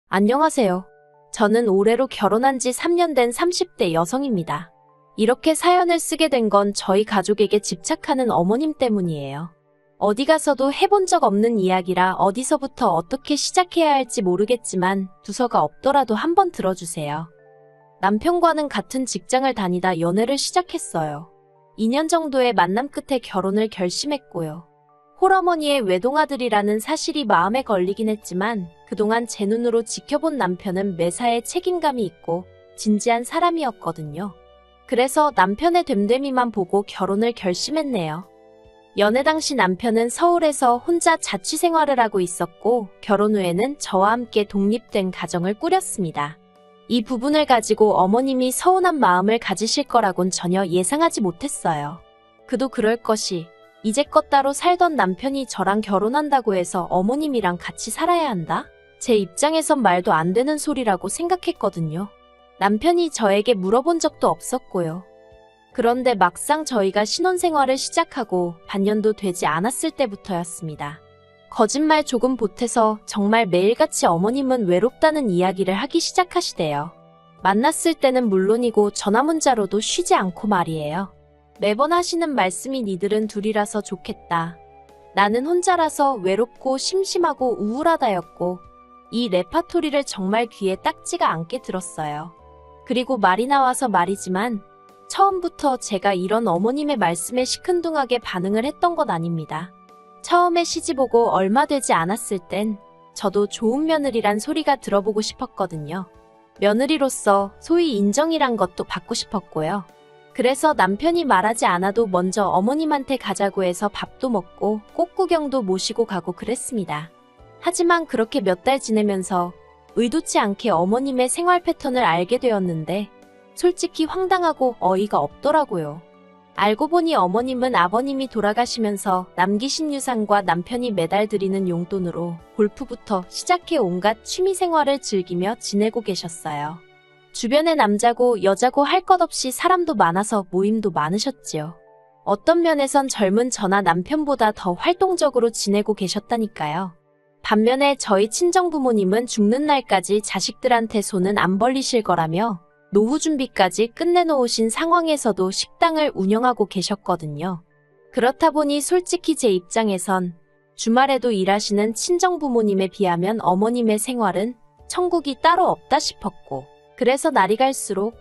안녕하세요. 저는 올해로 결혼한 지 3년 된 30대 여성입니다. 이렇게 사연을 쓰게 된 건 저희 가족에게 집착하는 어머님 때문이에요. 어디 가서도 해본 적 없는 이야기라 어디서부터 어떻게 시작해야 할지 모르겠지만 두서가 없더라도 한번 들어주세요. 남편과는 같은 직장을 다니다 연애를 시작했어요. 2년 정도의 만남 끝에 결혼을 결심했고요. 홀어머니의 외동아들이라는 사실이 마음에 걸리긴 했지만 그동안 제 눈으로 지켜본 남편은 매사에 책임감이 있고 진지한 사람이었거든요. 그래서 남편의 됨됨이만 보고 결혼을 결심했네요. 연애 당시 남편은 서울에서 혼자 자취 생활을 하고 있었고 결혼 후에는 저와 함께 독립된 가정을 꾸렸습니다. 이 부분을 가지고 어머님이 서운한 마음을 가지실 거라곤 전혀 예상하지 못했어요. 그도 그럴 것이 이제껏 따로 살던 남편이 저랑 결혼한다고 해서 어머님이랑 같이 살아야 한다? 제 입장에선 말도 안 되는 소리라고 생각했거든요. 남편이 저에게 물어본 적도 없었고요. 그런데 막상 저희가 신혼생활을 시작하고 반년도 되지 않았을 때부터였습니다. 거짓말 조금 보태서 정말 매일같이 어머님은 외롭다는 이야기를 하기 시작하시대요. 만났을 때는 물론이고 전화 문자로도 쉬지 않고 말이에요. 매번 하시는 말씀이 니들은 둘이라서 좋겠다. 나는 혼자라서 외롭고 심심하고 우울하다였고 이 레파토리를 정말 귀에 딱지가 않게 들었어요. 그리고 말이 나와서 말이지만 처음부터 제가 이런 어머님의 말씀에 시큰둥하게 반응을 했던 건 아닙니다. 처음에 시집오고 얼마 되지 않았을 땐 저도 좋은 며느리란 소리가 들어보고 싶었거든요. 며느리로서 소위 인정이란 것도 받고 싶었고요. 그래서 남편이 말하지 않아도 먼저 어머님한테 가자고 해서 밥도 먹고 꽃구경도 모시고 가고 그랬습니다. 하지만 그렇게 몇 달 지내면서 의도치 않게 어머님의 생활 패턴을 알게 되었는데 솔직히 황당하고 어이가 없더라고요. 알고 보니 어머님은 아버님이 돌아가시면서 남기신 유산과 남편이 매달 드리는 용돈으로 골프부터 시작해 온갖 취미생활을 즐기며 지내고 계셨어요. 주변에 남자고 여자고 할 것 없이 사람도 많아서 모임도 많으셨지요. 어떤 면에선 젊은 저나 남편보다 더 활동적으로 지내고 계셨다니까요. 반면에 저희 친정부모님은 죽는 날까지 자식들한테 손은 안 벌리실 거라며 노후 준비까지 끝내놓으신 상황에서도 식당을 운영하고 계셨거든요. 그렇다 보니 솔직히 제 입장에선 주말에도 일하시는 친정부모님에 비하면 어머님의 생활은 천국이 따로 없다 싶었고 그래서 날이 갈수록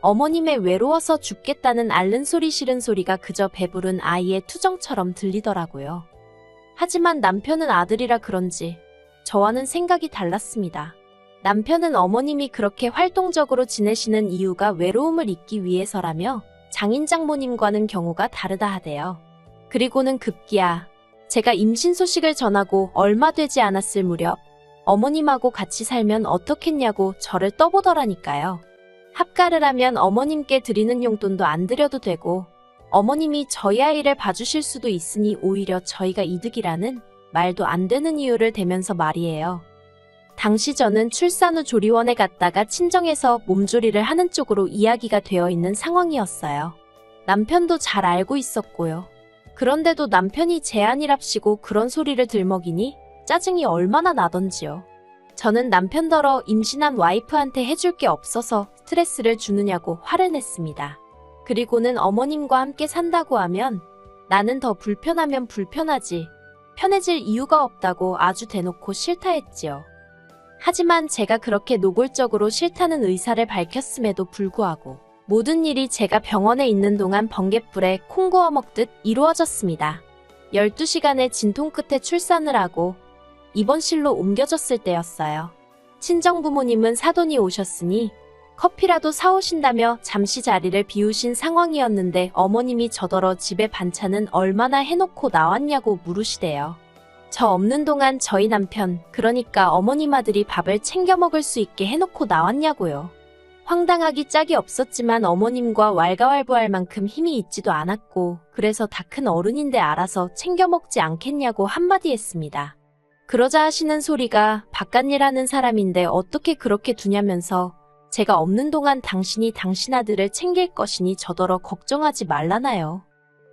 어머님의 외로워서 죽겠다는 앓는 소리 싫은 소리가 그저 배부른 아이의 투정처럼 들리더라고요. 하지만 남편은 아들이라 그런지 저와는 생각이 달랐습니다. 남편은 어머님이 그렇게 활동적으로 지내시는 이유가 외로움을 잊기 위해서라며 장인 장모님과는 경우가 다르다 하대요. 그리고는 급기야 제가 임신 소식을 전하고 얼마 되지 않았을 무렵 어머님하고 같이 살면 어떻겠냐고 저를 떠보더라니까요. 합가를 하면 어머님께 드리는 용돈도 안 드려도 되고 어머님이 저희 아이를 봐주실 수도 있으니 오히려 저희가 이득이라는 말도 안 되는 이유를 대면서 말이에요. 당시 저는 출산 후 조리원에 갔다가 친정에서 몸조리를 하는 쪽으로 이야기가 되어 있는 상황이었어요. 남편도 잘 알고 있었고요. 그런데도 남편이 제안이랍시고 그런 소리를 들먹이니 짜증이 얼마나 나던지요. 저는 남편더러 임신한 와이프한테 해줄 게 없어서 스트레스를 주느냐고 화를 냈습니다. 그리고는 어머님과 함께 산다고 하면 나는 더 불편하면 불편하지 편해질 이유가 없다고 아주 대놓고 싫다 했지요. 하지만 제가 그렇게 노골적으로 싫다는 의사를 밝혔음에도 불구하고 모든 일이 제가 병원에 있는 동안 번갯불에 콩 구워 먹듯 이루어졌습니다. 12시간의 진통 끝에 출산을 하고 입원실로 옮겨졌을 때였어요. 친정부모님은 사돈이 오셨으니 커피라도 사오신다며 잠시 자리를 비우신 상황이었는데 어머님이 저더러 집에 반찬은 얼마나 해놓고 나왔냐고 물으시대요. 저 없는 동안 저희 남편, 그러니까 어머님 아들이 밥을 챙겨 먹을 수 있게 해놓고 나왔냐고요. 황당하기 짝이 없었지만 어머님과 왈가왈부할 만큼 힘이 있지도 않았고 그래서 다 큰 어른인데 알아서 챙겨 먹지 않겠냐고 한마디 했습니다. 그러자 하시는 소리가 바깥일 하는 사람인데 어떻게 그렇게 두냐면서 제가 없는 동안 당신이 당신 아들을 챙길 것이니 저더러 걱정하지 말라나요.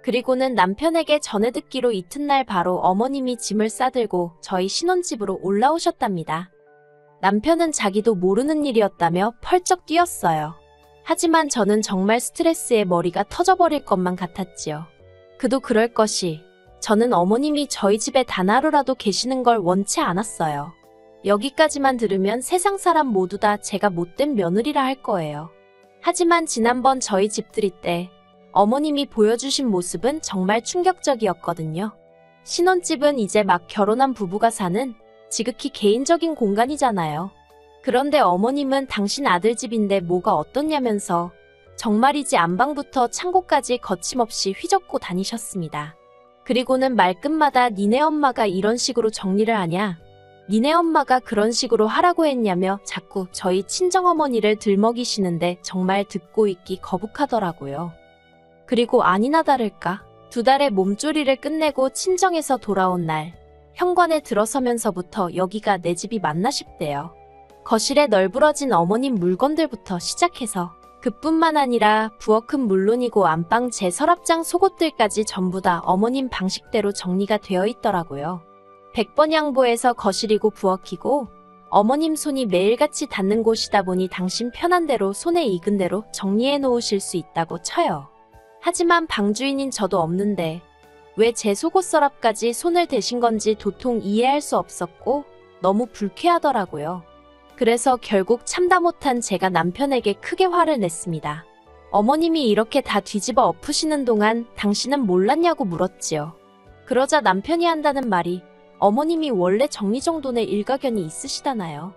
그리고는 남편에게 전해 듣기로 이튿날 바로 어머님이 짐을 싸들고 저희 신혼집으로 올라오셨답니다. 남편은 자기도 모르는 일이었다며 펄쩍 뛰었어요. 하지만 저는 정말 스트레스에 머리가 터져버릴 것만 같았지요. 그도 그럴 것이, 저는 어머님이 저희 집에 단 하루라도 계시는 걸 원치 않았어요. 여기까지만 들으면 세상 사람 모두 다 제가 못된 며느리라 할 거예요. 하지만 지난번 저희 집들이 때 어머님이 보여주신 모습은 정말 충격적이었거든요. 신혼집은 이제 막 결혼한 부부가 사는 지극히 개인적인 공간이잖아요. 그런데 어머님은 당신 아들 집인데 뭐가 어떻냐면서 정말이지 안방부터 창고까지 거침없이 휘젓고 다니셨습니다. 그리고는 말끝마다 니네 엄마가 이런 식으로 정리를 하냐? 니네 엄마가 그런 식으로 하라고 했냐며 자꾸 저희 친정어머니를 들먹이시는데 정말 듣고 있기 거북하더라고요. 그리고 아니나 다를까 2달의 몸조리를 끝내고 친정에서 돌아온 날 현관에 들어서면서부터 여기가 내 집이 맞나 싶대요. 거실에 널브러진 어머님 물건들부터 시작해서 그뿐만 아니라 부엌은 물론이고 안방 제 서랍장 속옷들까지 전부 다 어머님 방식대로 정리가 되어 있더라고요. 100번 양보해서 거실이고 부엌이고 어머님 손이 매일같이 닿는 곳이다 보니 당신 편한 대로 손에 익은 대로 정리해 놓으실 수 있다고 쳐요. 하지만 방주인인 저도 없는데 왜 제 속옷 서랍까지 손을 대신 건지 도통 이해할 수 없었고 너무 불쾌하더라고요. 그래서 결국 참다 못한 제가 남편에게 크게 화를 냈습니다. 어머님이 이렇게 다 뒤집어 엎으시는 동안 당신은 몰랐냐고 물었지요. 그러자 남편이 한다는 말이 어머님이 원래 정리정돈에 일가견이 있으시다나요.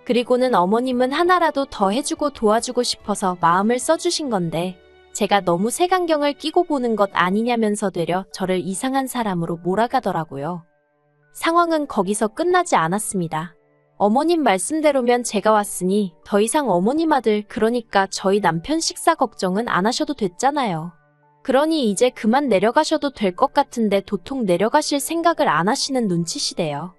그리고는 어머님은 하나라도 더 해주고 도와주고 싶어서 마음을 써주신 건데 제가 너무 색안경을 끼고 보는 것 아니냐면서 되려 저를 이상한 사람으로 몰아가더라고요. 상황은 거기서 끝나지 않았습니다. 어머님 말씀대로면 제가 왔으니 더 이상 어머님 아들 그러니까 저희 남편 식사 걱정은 안 하셔도 됐잖아요. 그러니 이제 그만 내려가셔도 될 것 같은데 도통 내려가실 생각을 안 하시는 눈치시대요.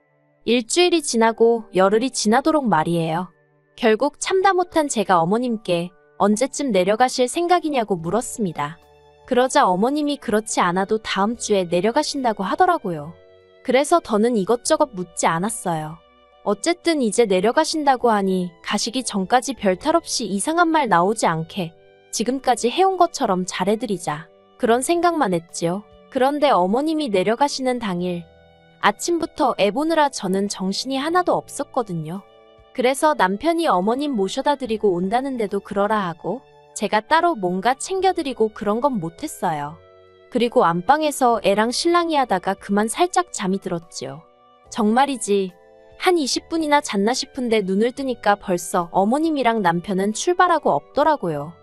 일주일이 지나고 열흘이 지나도록 말이에요. 결국 참다 못한 제가 어머님께 언제쯤 내려가실 생각이냐고 물었습니다. 그러자 어머님이 그렇지 않아도 다음 주에 내려가신다고 하더라고요. 그래서 더는 이것저것 묻지 않았어요. 어쨌든 이제 내려가신다고 하니 가시기 전까지 별탈 없이 이상한 말 나오지 않게 지금까지 해온 것처럼 잘해드리자. 그런 생각만 했지요. 그런데 어머님이 내려가시는 당일 아침부터 애 보느라 저는 정신이 하나도 없었거든요. 그래서 남편이 어머님 모셔다 드리고 온다는데도 그러라 하고 제가 따로 뭔가 챙겨드리고 그런 건 못했어요. 그리고 안방에서 애랑 신랑이 하다가 그만 살짝 잠이 들었지요. 정말이지 한 20분이나 잤나 싶은데 눈을 뜨니까 벌써 어머님이랑 남편은 출발하고 없더라고요.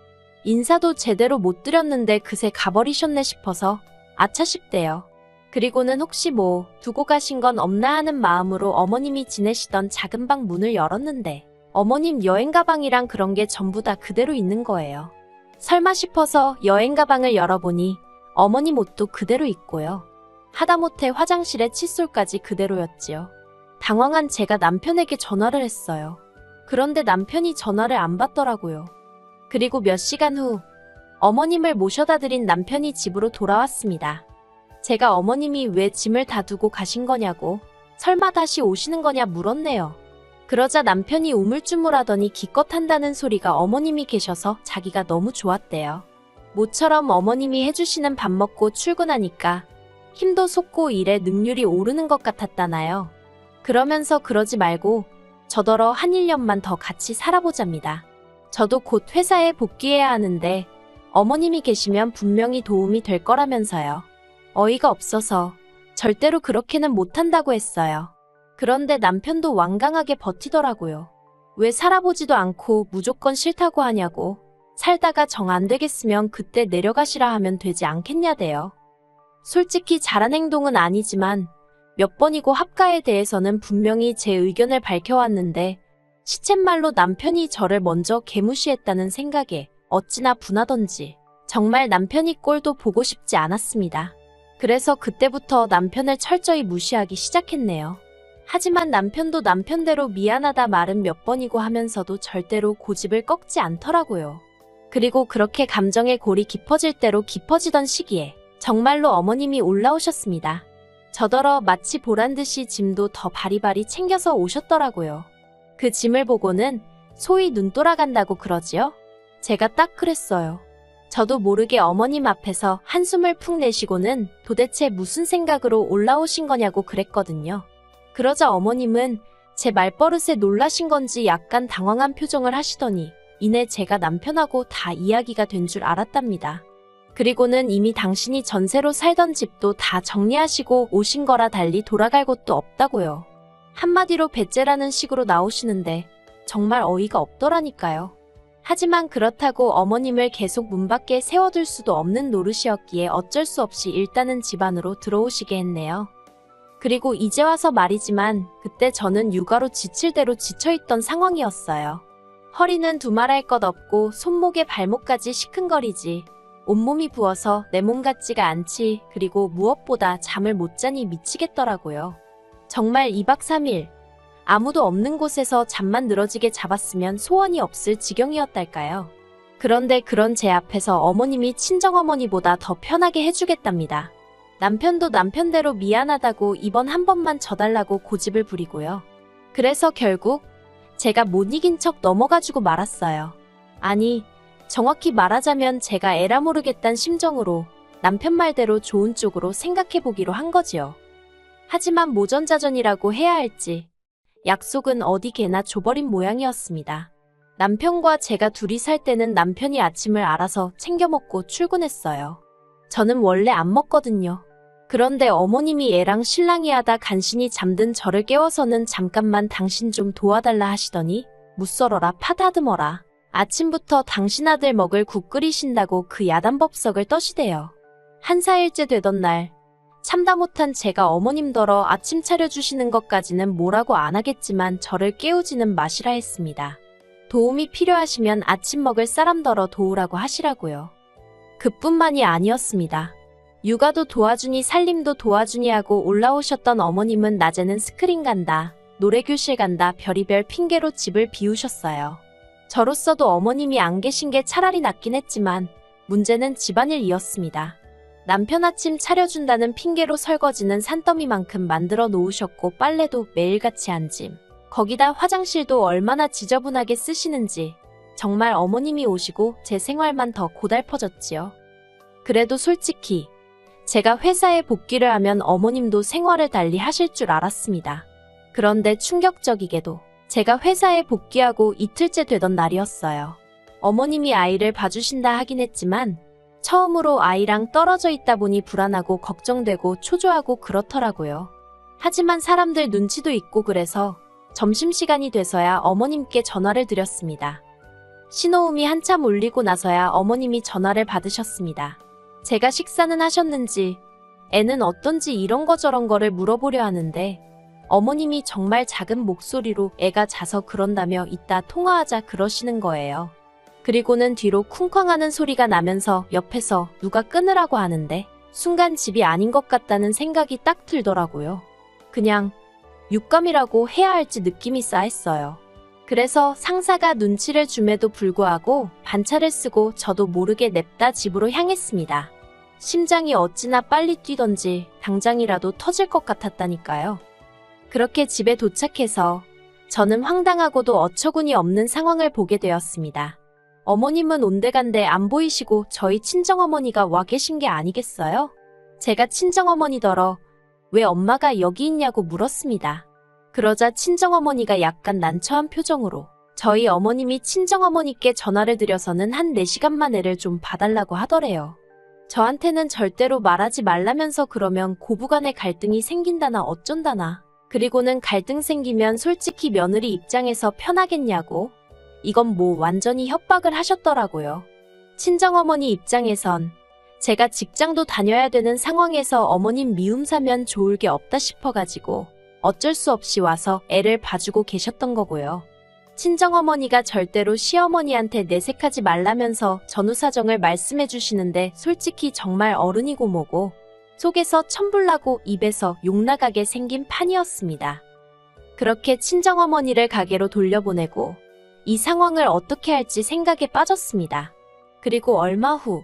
인사도 제대로 못 드렸는데 그새 가버리셨네 싶어서 아차 싶대요. 그리고는 혹시 뭐 두고 가신 건 없나 하는 마음으로 어머님이 지내시던 작은 방 문을 열었는데 어머님 여행 가방이랑 그런 게 전부 다 그대로 있는 거예요. 설마 싶어서 여행 가방을 열어보니 어머님 옷도 그대로 있고요. 하다못해 화장실에 칫솔까지 그대로였지요. 당황한 제가 남편에게 전화를 했어요. 그런데 남편이 전화를 안 받더라고요. 그리고 몇 시간 후 어머님을 모셔다 드린 남편이 집으로 돌아왔습니다. 제가 어머님이 왜 짐을 다 두고 가신 거냐고 설마 다시 오시는 거냐 물었네요. 그러자 남편이 우물쭈물하더니 기껏 한다는 소리가 어머님이 계셔서 자기가 너무 좋았대요. 모처럼 어머님이 해주시는 밥 먹고 출근하니까 힘도 솟고 일에 능률이 오르는 것 같았다나요. 그러면서 그러지 말고 저더러 한 1년만 더 같이 살아보잡니다. 저도 곧 회사에 복귀해야 하는데 어머님이 계시면 분명히 도움이 될 거라면서요. 어이가 없어서 절대로 그렇게는 못한다고 했어요. 그런데 남편도 완강하게 버티더라고요. 왜 살아보지도 않고 무조건 싫다고 하냐고. 살다가 정 안 되겠으면 그때 내려가시라 하면 되지 않겠냐대요. 솔직히 잘한 행동은 아니지만 몇 번이고 합가에 대해서는 분명히 제 의견을 밝혀왔는데 시쳇말로 남편이 저를 먼저 개무시했다는 생각에 어찌나 분하던지 정말 남편이 꼴도 보고 싶지 않았습니다. 그래서 그때부터 남편을 철저히 무시하기 시작했네요. 하지만 남편도 남편대로 미안하다 말은 몇 번이고 하면서도 절대로 고집을 꺾지 않더라고요. 그리고 그렇게 감정의 골이 깊어질 대로 깊어지던 시기에 정말로 어머님이 올라오셨습니다. 저더러 마치 보란듯이 짐도 더 바리바리 챙겨서 오셨더라고요. 그 짐을 보고는 소위 눈 돌아간다고 그러지요? 제가 딱 그랬어요. 저도 모르게 어머님 앞에서 한숨을 푹 내쉬고는 도대체 무슨 생각으로 올라오신 거냐고 그랬거든요. 그러자 어머님은 제 말버릇에 놀라신 건지 약간 당황한 표정을 하시더니 이내 제가 남편하고 다 이야기가 된 줄 알았답니다. 그리고는 이미 당신이 전세로 살던 집도 다 정리하시고 오신 거라 달리 돌아갈 곳도 없다고요. 한마디로 배째라는 식으로 나오시는데 정말 어이가 없더라니까요. 하지만 그렇다고 어머님을 계속 문 밖에 세워둘 수도 없는 노릇이었기에 어쩔 수 없이 일단은 집 안으로 들어오시게 했네요. 그리고 이제 와서 말이지만 그때 저는 육아로 지칠 대로 지쳐있던 상황이었어요. 허리는 두말할 것 없고 손목에 발목까지 시큰거리지. 온몸이 부어서 내 몸 같지가 않지. 그리고 무엇보다 잠을 못 자니 미치겠더라고요. 정말 2박 3일 아무도 없는 곳에서 잠만 늘어지게 잡았으면 소원이 없을 지경이었달까요. 그런데 그런 제 앞에서 어머님이 친정어머니보다 더 편하게 해주겠답니다. 남편도 남편대로 미안하다고 이번 한 번만 져달라고 고집을 부리고요. 그래서 결국 제가 못 이긴 척 넘어가지고 말았어요. 아니, 정확히 말하자면 제가 에라 모르겠단 심정으로 남편 말대로 좋은 쪽으로 생각해보기로 한 거지요. 하지만 모전자전이라고 해야 할지 약속은 어디 개나 줘버린 모양이었습니다. 남편과 제가 둘이 살 때는 남편이 아침을 알아서 챙겨 먹고 출근했어요. 저는 원래 안 먹거든요. 그런데 어머님이 애랑 신랑이 하다 간신히 잠든 저를 깨워서는 잠깐만 당신 좀 도와달라 하시더니 무썰어라 파다듬어라. 아침부터 당신 아들 먹을 국 끓이신다고 그 야단법석을 떠시대요. 한 4일째 되던 날 참다 못한 제가 어머님더러 아침 차려주시는 것까지는 뭐라고 안 하겠지만 저를 깨우지는 마시라 했습니다. 도움이 필요하시면 아침 먹을 사람더러 도우라고 하시라고요. 그뿐만이 아니었습니다. 육아도 도와주니 살림도 도와주니 하고 올라오셨던 어머님은 낮에는 스크린 간다, 노래교실 간다 별의별 핑계로 집을 비우셨어요. 저로서도 어머님이 안 계신 게 차라리 낫긴 했지만 문제는 집안일이었습니다. 남편 아침 차려준다는 핑계로 설거지는 산더미만큼 만들어 놓으셨고 빨래도 매일같이 한 짐. 거기다 화장실도 얼마나 지저분하게 쓰시는지 정말 어머님이 오시고 제 생활만 더 고달퍼졌지요. 그래도 솔직히 제가 회사에 복귀를 하면 어머님도 생활을 달리 하실 줄 알았습니다. 그런데 충격적이게도 제가 회사에 복귀하고 이틀째 되던 날이었어요. 어머님이 아이를 봐주신다 하긴 했지만 처음으로 아이랑 떨어져 있다 보니 불안하고 걱정되고 초조하고 그렇더라고요. 하지만 사람들 눈치도 있고 그래서 점심시간이 돼서야 어머님께 전화를 드렸습니다. 신호음이 한참 울리고 나서야 어머님이 전화를 받으셨습니다. 제가 식사는 하셨는지, 애는 어떤지 이런 거 저런 거를 물어보려 하는데 어머님이 정말 작은 목소리로 애가 자서 그런다며 이따 통화하자 그러시는 거예요. 그리고는 뒤로 쿵쾅하는 소리가 나면서 옆에서 누가 끊으라고 하는데 순간 집이 아닌 것 같다는 생각이 딱 들더라고요. 그냥 육감이라고 해야 할지 느낌이 싸했어요. 그래서 상사가 눈치를 줌에도 불구하고 반차를 쓰고 저도 모르게 냅다 집으로 향했습니다. 심장이 어찌나 빨리 뛰던지 당장이라도 터질 것 같았다니까요. 그렇게 집에 도착해서 저는 황당하고도 어처구니 없는 상황을 보게 되었습니다. 어머님은 온데간데 안 보이시고 저희 친정어머니가 와 계신 게 아니겠어요? 제가 친정어머니더러 왜 엄마가 여기 있냐고 물었습니다. 그러자 친정어머니가 약간 난처한 표정으로 저희 어머님이 친정어머니께 전화를 드려서는 한 4시간만 애를 좀 봐달라고 하더래요. 저한테는 절대로 말하지 말라면서 그러면 고부간의 갈등이 생긴다나 어쩐다나. 그리고는 갈등 생기면 솔직히 며느리 입장에서 편하겠냐고. 이건 뭐 완전히 협박을 하셨더라고요. 친정어머니 입장에선 제가 직장도 다녀야 되는 상황에서 어머님 미움 사면 좋을 게 없다 싶어가지고 어쩔 수 없이 와서 애를 봐주고 계셨던 거고요. 친정어머니가 절대로 시어머니한테 내색하지 말라면서 전후 사정을 말씀해 주시는데 솔직히 정말 어른이고 뭐고 속에서 천불나고 입에서 욕나가게 생긴 판이었습니다. 그렇게 친정어머니를 가게로 돌려보내고 이 상황을 어떻게 할지 생각에 빠졌습니다. 그리고 얼마 후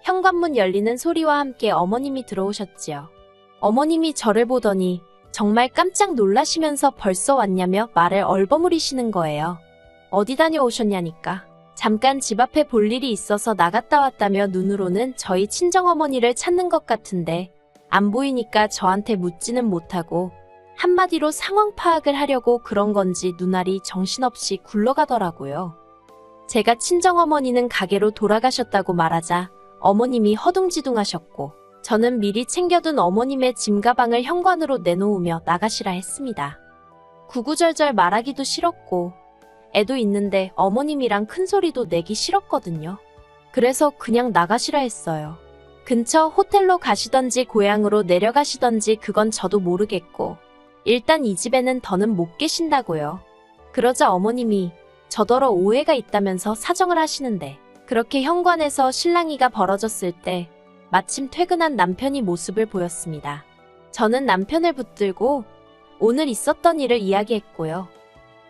현관문 열리는 소리와 함께 어머님이 들어오셨지요. 어머님이 저를 보더니 정말 깜짝 놀라시면서 벌써 왔냐며 말을 얼버무리시는 거예요. 어디 다녀오셨냐니까. 잠깐 집 앞에 볼 일이 있어서 나갔다 왔다며 눈으로는 저희 친정어머니를 찾는 것 같은데 안 보이니까 저한테 묻지는 못하고 한마디로 상황 파악을 하려고 그런 건지 눈알이 정신없이 굴러가더라고요. 제가 친정어머니는 가게로 돌아가셨다고 말하자 어머님이 허둥지둥하셨고 저는 미리 챙겨둔 어머님의 짐 가방을 현관으로 내놓으며 나가시라 했습니다. 구구절절 말하기도 싫었고 애도 있는데 어머님이랑 큰 소리도 내기 싫었거든요. 그래서 그냥 나가시라 했어요. 근처 호텔로 가시던지 고향으로 내려가시던지 그건 저도 모르겠고 일단 이 집에는 더는 못 계신다고요. 그러자 어머님이 저더러 오해가 있다면서 사정을 하시는데 그렇게 현관에서 실랑이가 벌어졌을 때 마침 퇴근한 남편이 모습을 보였습니다. 저는 남편을 붙들고 오늘 있었던 일을 이야기했고요.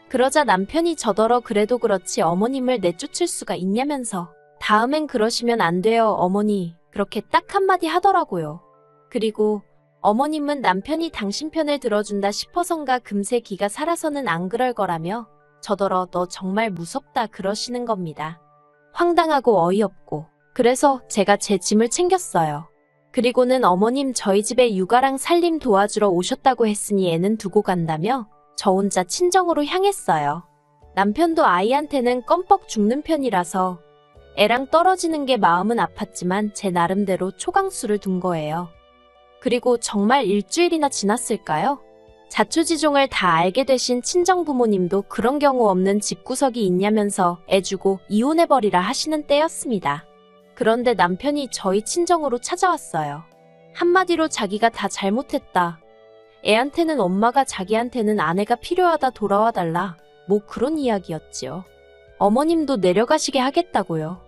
그러자 남편이 저더러 그래도 그렇지 어머님을 내쫓을 수가 있냐면서 다음엔 그러시면 안 돼요 어머니 그렇게 딱 한마디 하더라고요. 그리고 어머님은 남편이 당신 편을 들어준다 싶어선가 금세 기가 살아서는 안 그럴 거라며 저더러 너 정말 무섭다 그러시는 겁니다. 황당하고 어이없고 그래서 제가 제 짐을 챙겼어요. 그리고는 어머님 저희 집에 육아랑 살림 도와주러 오셨다고 했으니 애는 두고 간다며 저 혼자 친정으로 향했어요. 남편도 아이한테는 껌뻑 죽는 편이라서 애랑 떨어지는 게 마음은 아팠지만 제 나름대로 초강수를 둔 거예요. 그리고 정말 일주일이나 지났을까요? 자초지종을 다 알게 되신 친정부모님도 그런 경우 없는 집구석이 있냐면서 애 주고 이혼해버리라 하시는 때였습니다. 그런데 남편이 저희 친정으로 찾아왔어요. 한마디로 자기가 다 잘못했다. 애한테는 엄마가 자기한테는 아내가 필요하다 돌아와달라. 뭐 그런 이야기였지요. 어머님도 내려가시게 하겠다고요.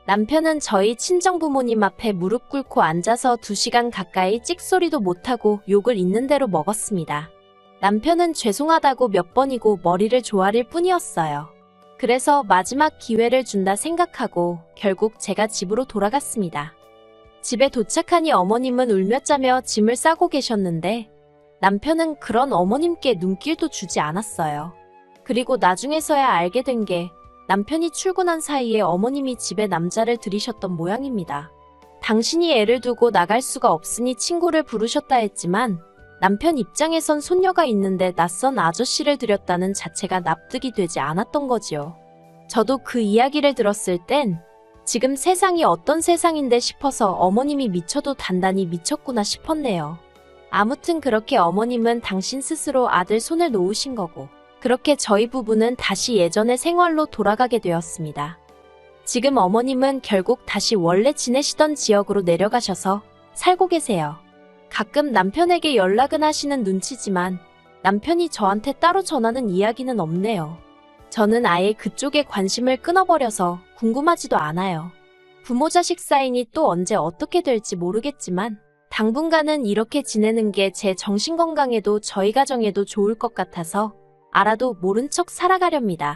남편은 저희 친정부모님 앞에 무릎 꿇고 앉아서 2시간 가까이 찍소리도 못하고 욕을 있는 대로 먹었습니다. 남편은 죄송하다고 몇 번이고 머리를 조아릴 뿐이었어요. 그래서 마지막 기회를 준다 생각하고 결국 제가 집으로 돌아갔습니다. 집에 도착하니 어머님은 울며 짜며 짐을 싸고 계셨는데 남편은 그런 어머님께 눈길도 주지 않았어요. 그리고 나중에서야 알게 된 게 남편이 출근한 사이에 어머님이 집에 남자를 들이셨던 모양입니다. 당신이 애를 두고 나갈 수가 없으니 친구를 부르셨다 했지만 남편 입장에선 손녀가 있는데 낯선 아저씨를 들였다는 자체가 납득이 되지 않았던 거지요. 저도 그 이야기를 들었을 땐 지금 세상이 어떤 세상인데 싶어서 어머님이 미쳐도 단단히 미쳤구나 싶었네요. 아무튼 그렇게 어머님은 당신 스스로 아들 손을 놓으신 거고 그렇게 저희 부부는 다시 예전의 생활로 돌아가게 되었습니다. 지금 어머님은 결국 다시 원래 지내시던 지역으로 내려가셔서 살고 계세요. 가끔 남편에게 연락은 하시는 눈치지만 남편이 저한테 따로 전하는 이야기는 없네요. 저는 아예 그쪽에 관심을 끊어버려서 궁금하지도 않아요. 부모 자식 사이니 또 언제 어떻게 될지 모르겠지만 당분간은 이렇게 지내는 게 제 정신건강에도 저희 가정에도 좋을 것 같아서 알아도 모른 척 살아가렵니다.